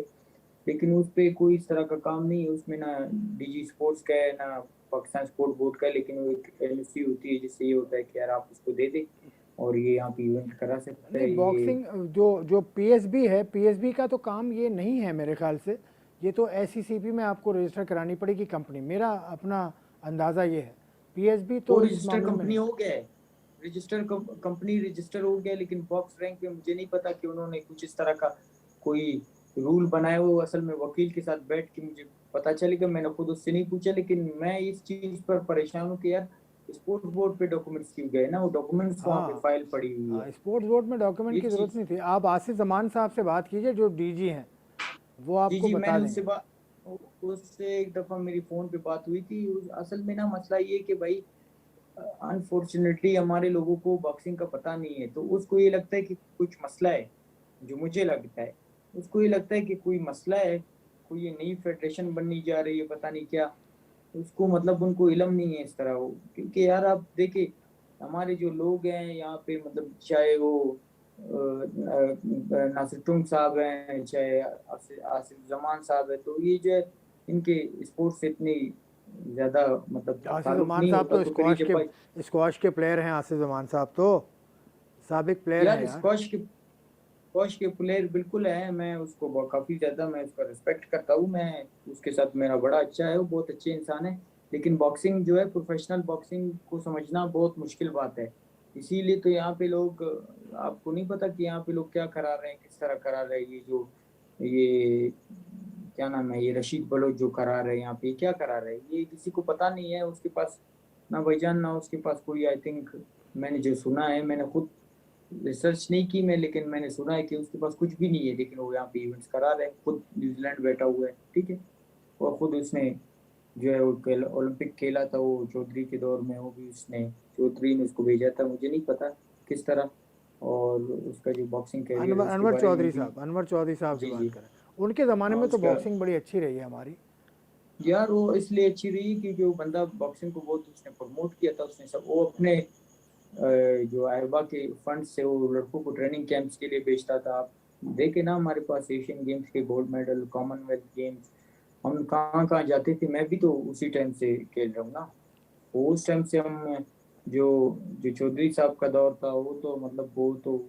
लेकिन उस पे कोई इस तरह का काम नहीं है, उसमें ना डीजी स्पोर्ट्स का है ना पाकिस्तान स्पोर्ट बोर्ड का है, लेकिन वो एक एनओसी होती है जिससे ये होता है कि यार आप उसको दे दे और ये यहाँ पे इवेंट करा सकता नहीं, है ये। बॉक्सिंग जो जो पीएसबी है, पीएसबी का तो काम ये नहीं है मेरे ख्याल से। ये तो एससीसीपी में आपको रजिस्टर करानी पड़ेगी कंपनी, मेरा अपना अंदाज़ा ये है। पीएसबी वो तो इस रजिस्टर मामले में कंपनी नहीं। हो गया है, कंपनी रजिस्टर हो गया, लेकिन बॉक्स रैंक पे मुझे नहीं पता कि उन्होंने कुछ इस तरह का कोई रूल बनाया हो। असल में वकील के साथ बैठ के मुझे पता चलेगा, मैंने खुद उससे नहीं पूछा, लेकिन मैं इस चीज पर परेशान हूँ कि यार स्पोर्ट्स बोर्ड पे डॉक्यूमेंट्स क्यों गए ना, वो डॉक्यूमेंट्स वहाँ पे हाँ, फाइल पड़ी हुई है। हाँ, स्पोर्ट्स बोर्ड में डॉक्यूमेंट ये की ज़रूरत चीज, नहीं थी। आप आसिफ जमान साहब से बात कीजिए, जो डीजी हैं, वो जी आपको जी बता मैंने देंगे। उससे एक दफा मेरी फोन पे बात हुई थी। असल में ना मसला ये कि भाई अनफॉर्चुनेटली हमारे लोगों को बॉक्सिंग का पता नहीं है, तो उसको ये लगता है कि कुछ मसला है, जो मुझे लगता है उसको ये लगता है कि कोई मसला है, कोई ये नई फेडरेशन बननी जा रही है पता नहीं क्या। उसको मतलब उनको इलम नहीं है इस तरह हो, क्योंकि यार आप देखिए हमारे जो लोग हैं यहाँ पे, मतलब चाहे वो नासिर टुंग साहब हैं, चाहे आसिफ जमान साहब है, तो ये जो है इनके स्पोर्ट्स से इतनी ज्यादा मतलब आसिफ ताल्लुक जमान नहीं साहब होता, तो तो फिर ये जब भाई स्क्वाश के प्लेयर हैं। आसिफ जमान साहब तो साबिक प्लेयर हैं यार यार। स्क्वाश के प्लेयर बिल्कुल है, मैं उसको काफी ज्यादा मैं उसका रिस्पेक्ट करता हूँ, मैं उसके साथ मेरा बड़ा अच्छा है, वो बहुत अच्छे इंसान है। लेकिन बॉक्सिंग जो है, प्रोफेशनल बॉक्सिंग को समझना बहुत मुश्किल बात है। इसीलिए तो यहाँ पे लोग, आपको नहीं पता कि यहाँ पे लोग क्या करा रहे हैं, किस तरह करा रहे हैं, ये क्या नाम है, ये रशीद बलोच जो करा रहे हैं यहाँ पे, ये क्या करा रहे हैं, ये किसी को पता नहीं है। उसके पास ना भाईजान, ना उसके पास कोई, आई थिंक मैंने जो सुना है, मैंने खुद रिसर्च नहीं की मैं, लेकिन मैंने सुना है कि उसके पास कुछ भी नहीं है, लेकिन वो यहाँ पे इवेंट्स करा रहे हैं, खुद न्यूजीलैंड बैठा हुआ है, ठीक है। और खुद उसने जो है वो ओलंपिक खेला था वो चौधरी के दौर में, वो भी उसने, चौधरी ने उसको भेजा था, मुझे नहीं पता किस तरह। और उसका जो बॉक्सिंग कैरियर है अनवर उसके अनवर बारे में चौधरी भी। साहब, अनवर चौधरी साहब की जी बात जी। करें, उनके ज़माने हाँ में तो उसका, बॉक्सिंग बड़ी अच्छी रही है हमारी। यार वो इसलिए अच्छी रही क्योंकि वो बंदा बॉक्सिंग को बहुत उसने प्रमोट किया था, उसने सब वो अपने जो अरबा के फंड से वो लड़कों को ट्रेनिंग कैंप्स के लिए भेजता था। आप देखे ना हमारे पास एशियन गेम्स के गोल्ड मेडल, कॉमनवेल्थ गेम्स, हम कहाँ कहाँ जाते थे, मैं भी तो उसी टाइम से खेल रहा हूँ ना। वो उस टाइम से हम जो जो चौधरी साहब का दौर था, वो तो मतलब वो तो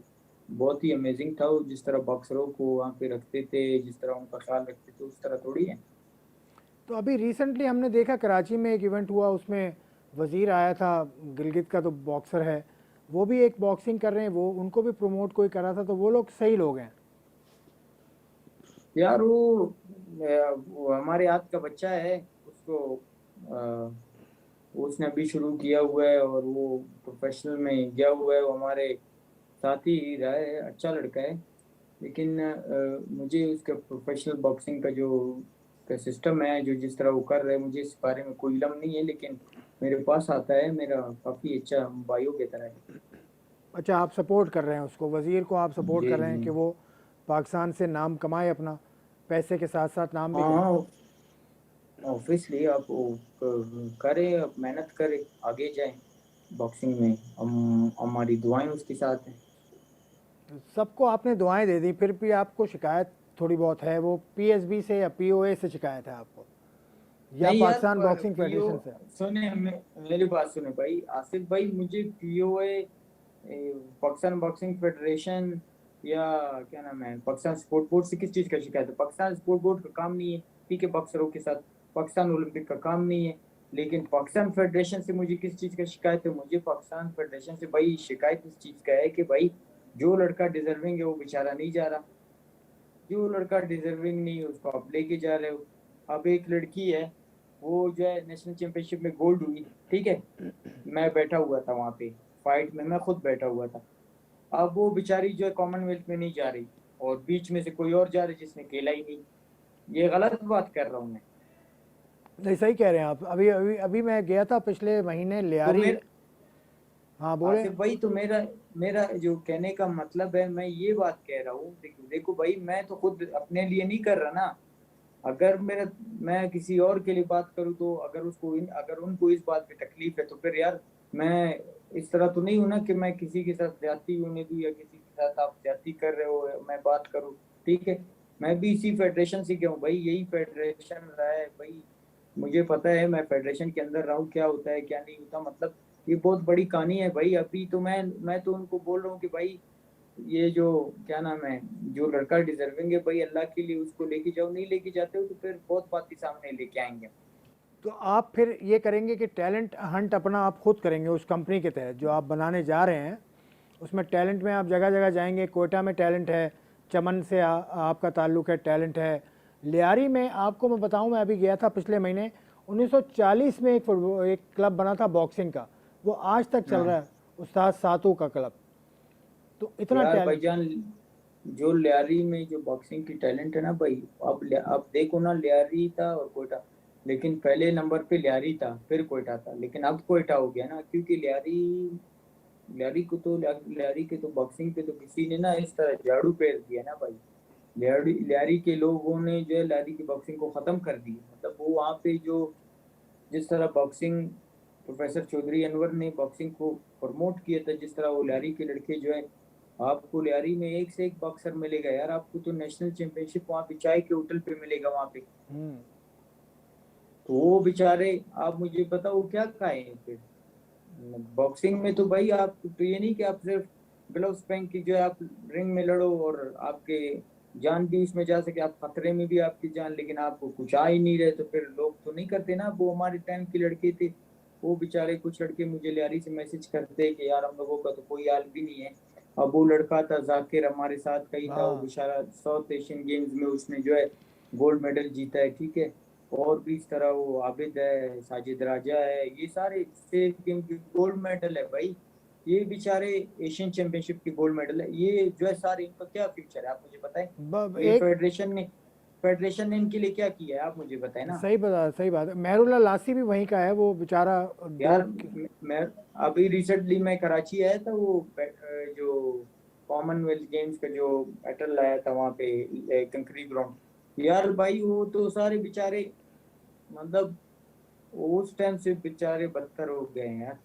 बहुत ही अमेजिंग था। वो जिस तरह बॉक्सरों को वहाँ पे रखते थे, जिस तरह उनका ख्याल रखते थे, उस तरह थोड़ी है। तो अभी रिसेंटली हमने देखा कराची में एक इवेंट हुआ, उसमें वज़ीर आया था, गिलगित का तो बॉक्सर है, वो भी एक बॉक्सिंग कर रहे हैं, वो उनको भी प्रमोट कोई करा था, तो वो लोग सही लोग हैं। यार वो हमारे हाथ का बच्चा है, उसको उसने अभी शुरू किया हुआ है और वो प्रोफेशनल में गया हुआ है, वो हमारे साथ ही रहा है, अच्छा लड़का है। लेकिन मुझे उसका प्रोफेशनल बॉक्सिंग का जो का सिस्टम है, जो जिस तरह वो कर रहे हैं, मुझे इस बारे में कोई इल्म नहीं है, लेकिन मेरे पास आता है, मेरा काफ़ी अच्छा भाइयों की तरह है। अच्छा, आप सपोर्ट कर रहे हैं उसको, वज़ीर को आप सपोर्ट जी कर रहे जी। हैं कि वो पाकिस्तान से नाम कमाए अपना, पैसे के साथ साथ नाम भी कमाए। हाँ ऑब्वियसली आप वो करें, आप मेहनत करें, आगे जाएं बॉक्सिंग में, हम हमारी दुआएं उसके साथ हैं। सबको आपने दुआएं दे दी, फिर भी आपको शिकायत थोड़ी बहुत है, वो पीएसबी से या पीओए से शिकायत है आपको, या नहीं यार, पाकिस्तान बॉक्सिंग पीओ फेडरेशन से? सुने मेरी बात सुने भाई आसिफ भाई, मुझे पीओए, पाकिस्तान बॉक्सिंग फेडरेशन या क्या नाम है पाकिस्तान स्पोर्ट बोर्ड से किस चीज का शिकायत है? पाकिस्तान स्पोर्ट बोर्ड का काम नहीं है, ठीक है, बॉक्सरों के साथ। पाकिस्तान ओलंपिक का काम नहीं है, लेकिन पाकिस्तान फेडरेशन से मुझे किस चीज़ का शिकायत है? मुझे पाकिस्तान फेडरेशन से भाई शिकायत इस चीज़ का है कि भाई जो लड़का डिजर्विंग है वो बेचारा नहीं जा रहा, जो लड़का डिजर्विंग नहीं है उसको आप लेके जा रहे हो। अब एक लड़की है, वो जो है नेशनल चैंपियनशिप में गोल्ड हुई, ठीक है, मैं बैठा हुआ था वहाँ पे फाइट में, मैं खुद बैठा हुआ था। अब वो बेचारी जो है कॉमनवेल्थ में नहीं जा रही और बीच में से कोई और जा रही जिसने खेला ही नहीं। ये गलत बात कर रहा हूँ मैं। नहीं, सही कह रहे हैं आप। अभी अभी अभी मैं गया था पिछले महीने तो लियारी। मेरा हाँ बोले। आसिफ भाई, तो मेरा मेरा जो कहने का मतलब है, मैं ये बात कह रहा हूँ, देखो देखो भाई, मैं तो खुद अपने लिए नहीं कर रहा ना। अगर मेरा मैं किसी और के लिए बात करूँ तो अगर उनको इस बात की तकलीफ है तो फिर यार मैं इस तरह तो नहीं हूं ना कि मैं किसी के साथ ज्यादती होने दूं या किसी के साथ आप ज्यादती कर रहे हो मैं बात करूँ। ठीक है, मैं भी इसी फेडरेशन से गया हूँ भाई, यही फेडरेशन रहा है भाई, मुझे पता है, मैं फेडरेशन के अंदर रहा हूँ, क्या होता है क्या नहीं होता, मतलब ये बहुत बड़ी कहानी है भाई। अभी तो मैं तो उनको बोल रहा हूँ कि भाई ये जो क्या नाम है, जो लड़का डिजर्विंग है भाई, अल्लाह के लिए उसको लेके जाओ, नहीं लेके जाते हो तो फिर बहुत बातें सामने लेके आएंगे। तो आप फिर ये करेंगे कि टैलेंट हंट अपना आप खुद करेंगे उस कंपनी के तहत जो आप बनाने जा रहे हैं। उसमें टैलेंट में आप जगह जगह जाएंगे। कोयटा में टैलेंट है, चमन से आपका ताल्लुक़ है, टैलेंट है। लियारी में आपको मैं बताऊं, मैं अभी गया था पिछले महीने। 1940 में एक क्लब बना था बॉक्सिंग का, वो आज तक चल रहा हाँ है, उस्ताद सातू का क्लब। तो इतना यार टैलेंट। भाईजान, जो लियारी में जो बॉक्सिंग की टैलेंट है ना भाई, अब देखो ना, लियारी था और कोयटा, लेकिन पहले नंबर पे लियारी था फिर कोयटा था, लेकिन अब कोयटा हो गया ना, क्योंकि लियारी के तो बॉक्सिंग पे तो किसी ने ना इस तरह झाड़ू फेर दिया ना भाई। लियारी के लोगों ने जो है लियारी की बॉक्सिंग को खत्म कर दी, मतलब वो वहाँ पे जो जिस तरह बॉक्सिंग प्रोफेसर चौधरी अनवर ने बॉक्सिंग को प्रमोट किया था, जिस तरह वो लियारी के लड़के जो है, आपको लियारी में एक से एक बॉक्सर मिलेगा यार, आपको तो नेशनल चैंपियनशिप वहाँ पे चाय के होटल पे मिलेगा वहाँ पे। हम्म। तो वो बेचारे, आप मुझे बताओ क्या खाए फिर। बॉक्सिंग में तो भाई आप तो ये नहीं कि आप सिर्फ ग्लव्स पहन के जो है आप रिंग में लड़ो और आपके जान भी उसमें जा सके, आप खतरे में भी आपकी जान, लेकिन आपको कुछ आ ही नहीं रहे तो फिर लोग तो नहीं करते ना। वो हमारे टाइम के लड़के थे, वो बेचारे कुछ लड़के मुझे लियारी से मैसेज करते कि यार हम लोगों का तो कोई हाल भी नहीं है। अब वो लड़का था जाकिर, हमारे साथ का ही था, वो हाँ। बेचारा साउथ एशियन गेम्स में उसने जो है गोल्ड मेडल जीता है, ठीक है। और भी इस तरह वो आबिद है, साजिद राजा है, ये सारे स्टेट गेम के गोल्ड मेडल है भाई। ये बेचारे एशियन चैंपियनशिप की गोल्ड मेडल है, ये जो है सारे, इनका क्या फ्यूचर है आप मुझे बताएं। ये एक फेडरेशन ने इनके लिए क्या किया है आप मुझे बताएं ना। सही बता, सही बात है। मेहरुल्ला लासी भी वहीं का है, वो बेचारा यार डोप। मैं अभी रिसेंटली मैं कराची आया था, वो जो कॉमनवेल्थ गेम्स का जो मेडल लाया था वहाँ पे कंकरी ग्राउंड, यार भाई वो तो सारे बेचारे, मतलब उस टाइम से बेचारे बदतर हो गए हैं यार।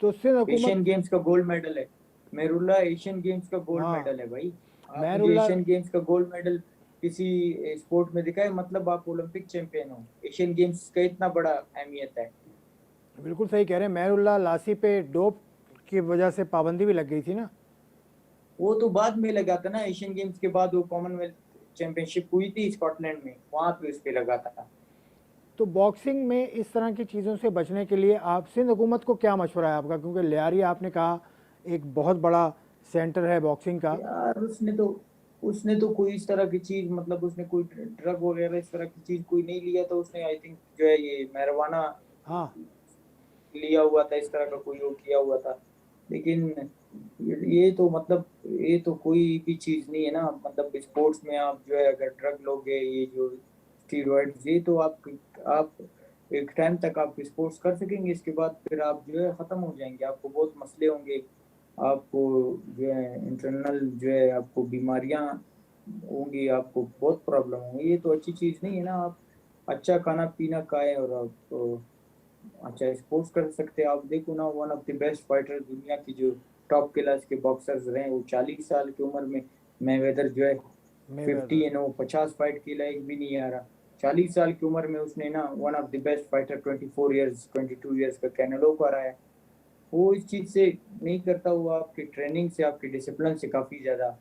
तो सिंध हुकूमत। एशियन गेम्स का गोल्ड मेडल है मेरुल्ला, एशियन गेम्स का गोल्ड हाँ। मेडल है भाई। आप मुझे मेहरुल्ला। एशियन गेम्स का गोल्ड मेडल किसी स्पोर्ट में दिखाए, मतलब आप ओलंपिक चैंपियन हो, एशियन गेम्स का इतना बड़ा अहमियत है। बिल्कुल सही कह रहे हैं। मेहरुल्ला लासी पे डोप की वजह से पाबंदी भी लग गई थी ना। वो तो बाद में लगा था ना, एशियन गेम्स के बाद वो कॉमनवेल्थ चैंपियनशिप हुई थी स्कॉटलैंड में, वहां पे उस पे लगा था। तो बॉक्सिंग में इस तरह की चीज़ों से बचने के लिए आप सिंध हुकूमत को क्या मशवरा है आपका, क्योंकि लियारी आपने कहा एक बहुत बड़ा सेंटर है बॉक्सिंग का। यार उसने तो कोई इस तरह की चीज, मतलब उसने कोई ड्रग वगैरह इस तरह की चीज कोई नहीं लिया था उसने, आई थिंक जो है ये marijuana हाँ। लिया हुआ था, इस तरह का कोई वो किया हुआ था। लेकिन ये तो मतलब ये तो कोई भी चीज नहीं है ना, मतलब स्पोर्ट्स में आप जो है अगर ड्रग लोगे, ये जो स्टीरॉइड्स, ये तो आप एक टाइम तक आप स्पोर्ट्स कर सकेंगे, इसके बाद फिर आप जो है खत्म हो जाएंगे, आपको बहुत मसले होंगे, आपको जो है इंटरनल जो है आपको बीमारियां होंगी, आपको बहुत प्रॉब्लम होंगी। ये तो अच्छी चीज नहीं है ना। आप अच्छा खाना पीना खाएं और आप अच्छा स्पोर्ट्स कर सकते हैं। आप देखो ना, one of the best fighter दुनिया की जो टॉप क्लास के बॉक्सर्स रहे, वो 40 साल की उम्र में मैवेदर जो है फिफ्टी मेवेदर। है ना, वो 50 फाइट के लायक भी नहीं आ रहा। 40 साल की उम्र में उसने ना one of the best fighter 24 years 22 years का कैनेलो को हराया। वो इस चीज से नहीं करता, हुआ आपकी ट्रेनिंग से आपकी डिसिप्लिन से काफी ज्यादा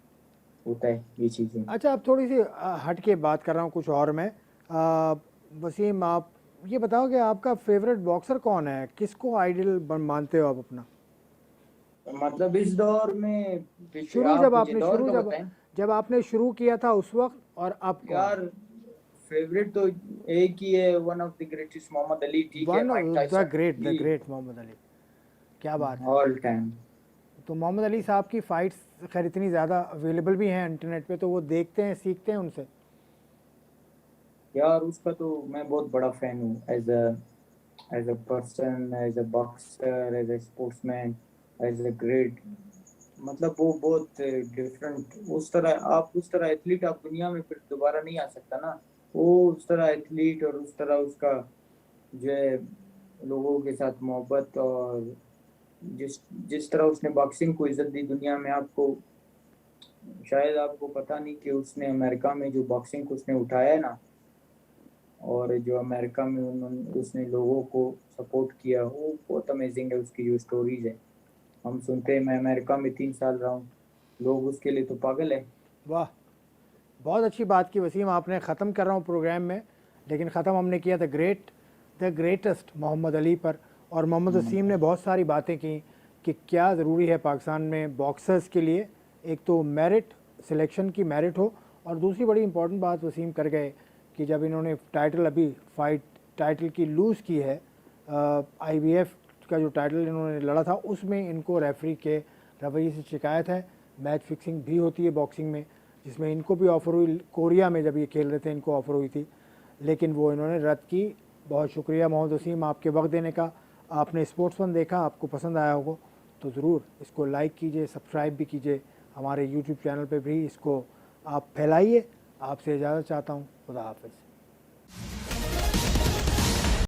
होता है ये चीजें। अच्छा, अब थोड़ी सी हट के बात कर रहा हूँ कुछ और मैं। वसीम, आप ये बताओ कि आपका फेवरेट बॉक्सर कौन है, किसको आइडल मानते हो आप अपना? मतलब इस दौर में शुरू आप जब मुझे आपने दौर शुरू का जब बताएं। जब आपने शुरू किया था उस वक्त, और अब कौन? यार फेवरेट तो एक ही है, one of the greatest, Muhammad Ali, ठीक है, one Mike the Tyson great ही मोहम्मद अली। क्या बात है। All time. तो मोहम्मद अली साहब की फ़ाइट्स खैर इतनी ज़्यादा अवेलेबल भी हैं इंटरनेट पे, तो वो देखते हैं, सीखते हैं उनसे। यार उसका तो मैं बहुत बड़ा फैन हूँ, as a person, as a boxer, as a sportsman, as a great. मतलब वो बहुत डिफरेंट, उस तरह आप, उस तरह एथलीट आप दुनिया में फिर दोबारा नहीं आ सकता ना। वो उस तरह एथलीट, और उस तरह उसका जो है लोगों के साथ मोहब्बत, और जिस जिस तरह उसने बॉक्सिंग को इज्जत दी दुनिया में, आपको शायद आपको पता नहीं कि उसने अमेरिका में जो बॉक्सिंग को उसने उठाया है ना, और जो अमेरिका में उन्होंने उसने लोगों को सपोर्ट किया, वो बहुत अमेजिंग है उसकी जो स्टोरीज है। हम सुनते हैं, मैं अमेरिका में 3 साल रहा हूँ, लोग उसके लिए तो पागल है। वाह, बहुत अच्छी बात की वसीम आपने। ख़त्म कर रहा हूँ प्रोग्राम में, लेकिन ख़त्म हमने किया द ग्रेटेस्ट मोहम्मद अली पर। और मोहम्मद वसीम ने बहुत सारी बातें की कि क्या ज़रूरी है पाकिस्तान में बॉक्सर्स के लिए। एक तो मेरिट, सिलेक्शन की मेरिट हो, और दूसरी बड़ी इंपॉर्टेंट बात वसीम कर गए कि जब इन्होंने टाइटल अभी फाइट टाइटल की लूज़ की है, IBF का जो टाइटल इन्होंने लड़ा था, उसमें इनको रेफरी के रवैये से शिकायत है। मैच फिक्सिंग भी होती है बॉक्सिंग में, जिसमें इनको भी ऑफ़र हुई, कोरिया में जब ये खेल रहे थे इनको ऑफ़र हुई थी, लेकिन वो इन्होंने रद्द की। बहुत शुक्रिया मोहम्मद वसीम आपके वक्त देने का। आपने स्पोर्ट्स 1 देखा, आपको पसंद आया होगा तो ज़रूर इसको लाइक कीजिए, सब्सक्राइब भी कीजिए, हमारे यूट्यूब चैनल पे भी इसको आप फैलाइए। आपसे इजाज़त चाहता हूँ। खुदा हाफ़िज़।